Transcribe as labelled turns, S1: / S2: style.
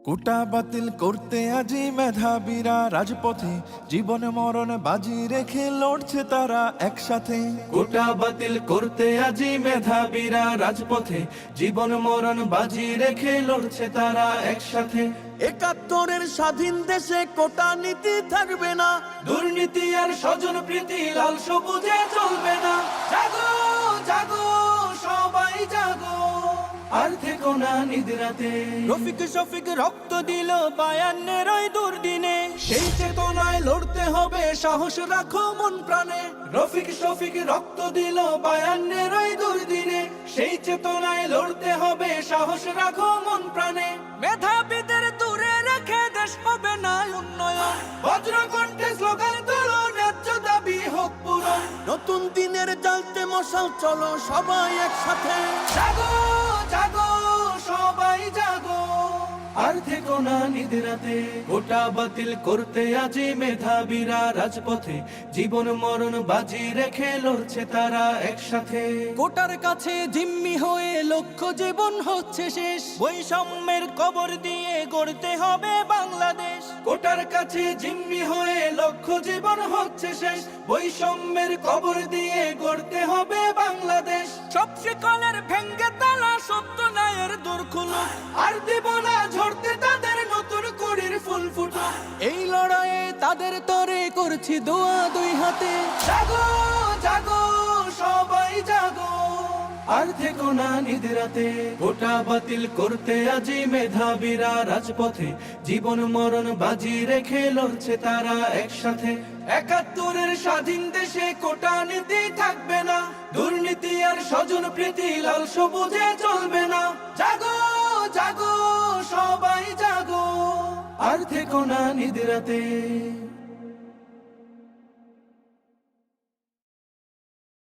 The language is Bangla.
S1: কোটা বাতিল করতে আজি মেধাবীরা রাজপথে, জীবন মরণ বাজি রেখে লড়ছে তারা একসাথে।
S2: কোটা বাতিল করতে আজি মেধাবীরা রাজপথে, জীবন মরণ বাজি রেখে লড়ছে তারা একসাথে।
S3: ৭১-এর স্বাধীন দেশে কোটা নীতি থাকবে না,
S2: দুর্নীতি আর স্বজন প্রীতি লাল সবুজে চলবে না। জাগো জাগো সবাই জাগো, আর থেকো না নিদ্রাতে।
S3: রফিক শফিক রক্ত দিল ৫২-এর ওই দুর্দিনে,
S2: সেই চেতনায় লড়তে হবে, সাহস রাখো মন প্রাণে। রফিক শফিক রক্ত দিল ৫২-এর ওই দুর্দিনে, সেই চেতনায় লড়তে হবে, সাহস রাখো মন প্রাণে।
S3: মেধাবীদের দূরে রেখে দেশ হবে না উন্নয়ন।
S2: বজ্রকণ্ঠে স্লোগান তোলো, ন্যায্য দাবি হোক পূরণ।
S3: নতুন দিনের জ্বালতে মশাল, চলো সবাই একসাথে।
S2: জাগো জাগো সবাই জাগো, আর থেকো না নিদ্রাতে। কোটা বাতিল করতে আজি মেধাবীরা রাজপথে, জীবন মরণ বাজি রেখে লড়ছে তারা একসাথে।
S3: কোটার কাছে জিম্মি হয়ে লক্ষ্য জীবন হচ্ছে শেষ, বৈষম্যের কবর দিয়ে গড়তে হবে বাংলাদেশ।
S2: কোটার কাছে জিম্মি হয়ে লক্ষ্য জীবন হচ্ছে শেষ, বৈষম্যের কবর দিয়ে গড়তে হবে বাংলাদেশ।
S3: সব শিকলের ভেঙ্গে তালা, সত্য ন্যায়ের দূর খুলো,
S2: আর দেব না ঝরতে তাদের নতুন কড়ির ফুল ফুটো।
S3: এই লড়াইয়ে তাদের তরে করছি দোয়া দুই হাতে।
S2: জাগো জাগো সবাই জাগো, আর থেকো না নিদ্রাতে। কোটা বাতিল করতে আজি মেধাবীরা রাজপথে, জীবন মরণ বাজি রেখে লড়ছে তারা একসাথে। ৭১-এর স্বাধীন দেশে কোটা নীতি থাকবে না, দুর্নীতি আর স্বজন প্রীতি লাল সবুজে চলবে না। জাগো জাগো সবাই জাগো, আর থেকো না নিদ্রাতে।